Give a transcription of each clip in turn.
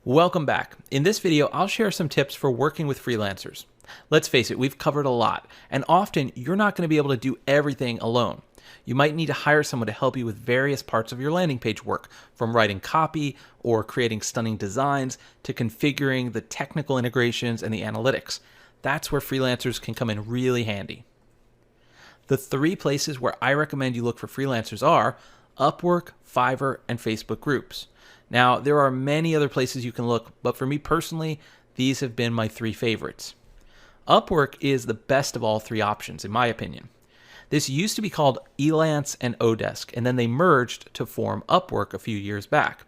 Welcome back. In this video, I'll share some tips for working with freelancers. Let's face it, we've covered a lot, and often you're not going to be able to do everything alone. You might need to hire someone to help you with various parts of your landing page work, from writing copy or creating stunning designs to configuring the technical integrations and the analytics. That's where freelancers can come in really handy. The three places where I recommend you look for freelancers are Upwork, Fiverr, and Facebook groups. Now, there are many other places you can look, but for me personally, these have been my three favorites. Upwork is the best of all three options, in my opinion. This used to be called Elance and Odesk, and then they merged to form Upwork a few years back.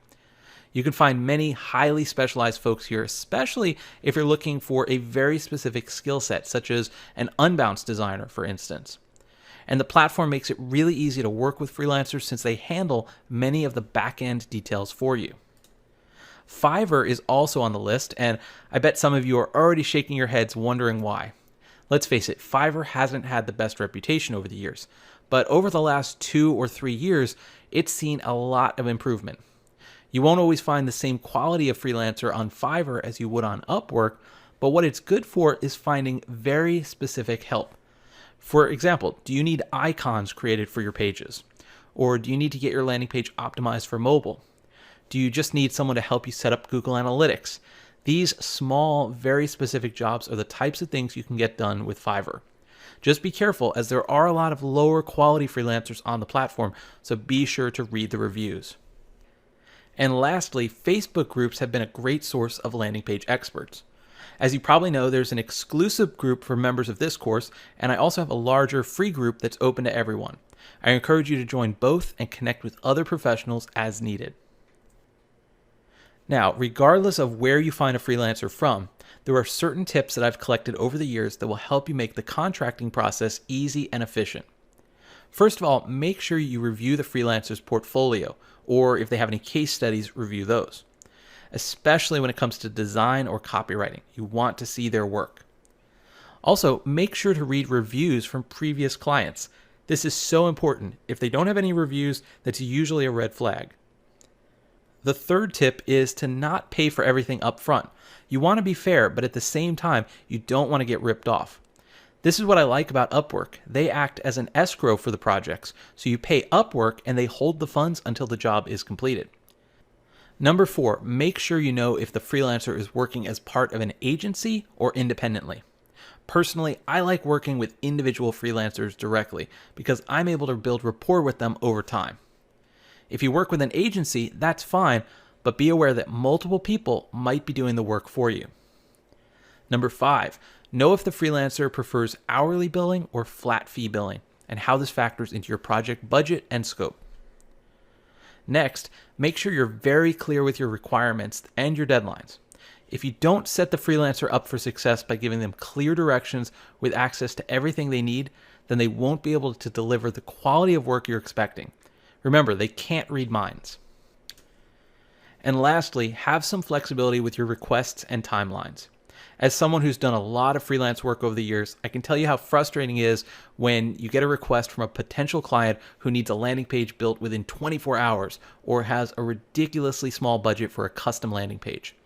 You can find many highly specialized folks here, especially if you're looking for a very specific skill set, such as an unbounce designer, for instance. And the platform makes it really easy to work with freelancers since they handle many of the back-end details for you. Fiverr is also on the list, and I bet some of you are already shaking your heads wondering why. Let's face it, Fiverr hasn't had the best reputation over the years, but over the last 2 or 3 years, it's seen a lot of improvement. You won't always find the same quality of freelancer on Fiverr as you would on Upwork, but what it's good for is finding very specific help. For example, do you need icons created for your pages? Or do you need to get your landing page optimized for mobile? Do you just need someone to help you set up Google Analytics? These small, very specific jobs are the types of things you can get done with Fiverr. Just be careful, as there are a lot of lower quality freelancers on the platform, so be sure to read the reviews. And lastly, Facebook groups have been a great source of landing page experts. As you probably know, there's an exclusive group for members of this course, and I also have a larger free group that's open to everyone. I encourage you to join both and connect with other professionals as needed. Now, regardless of where you find a freelancer from, there are certain tips that I've collected over the years that will help you make the contracting process easy and efficient. First of all, make sure you review the freelancer's portfolio, or if they have any case studies, review those. Especially when it comes to design or copywriting, you want to see their work. Also, make sure to read reviews from previous clients. This is so important. If they don't have any reviews, that's usually a red flag. The third tip is to not pay for everything up front. You want to be fair, but at the same time, you don't want to get ripped off. This is what I like about Upwork. They act as an escrow for the projects, so you pay Upwork and they hold the funds until the job is completed. Number 4, make sure you know if the freelancer is working as part of an agency or independently. Personally, I like working with individual freelancers directly because I'm able to build rapport with them over time. If you work with an agency, that's fine, but be aware that multiple people might be doing the work for you. Number 5, know if the freelancer prefers hourly billing or flat fee billing and how this factors into your project budget and scope. Next, make sure you're very clear with your requirements and your deadlines. If you don't set the freelancer up for success by giving them clear directions with access to everything they need, then they won't be able to deliver the quality of work you're expecting. Remember, they can't read minds. And lastly, have some flexibility with your requests and timelines. As someone who's done a lot of freelance work over the years, I can tell you how frustrating it is when you get a request from a potential client who needs a landing page built within 24 hours or has a ridiculously small budget for a custom landing page.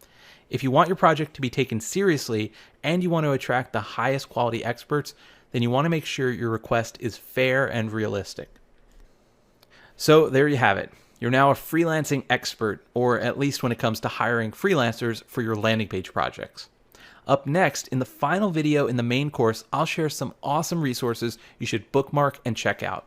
If you want your project to be taken seriously and you want to attract the highest quality experts, then you want to make sure your request is fair and realistic. So there you have it. You're now a freelancing expert, or at least when it comes to hiring freelancers for your landing page projects. Up next, in the final video in the main course, I'll share some awesome resources you should bookmark and check out.